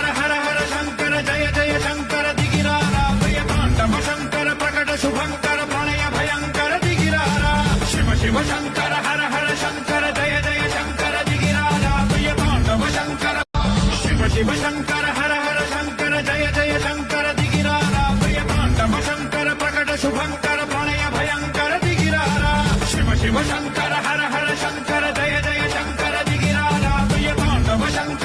హర హర హర శంకర జయ జయ శంకర దిగిరారా భయ తాండవ శంకర ప్రకట శుభంకర ప్రణయ భయంకర దిగిరారా శివ శివ శంకర హర హర శంకర జయ జయ శంకర దిగిరారా భయ తాండవ శంకర శివ శివ శంకర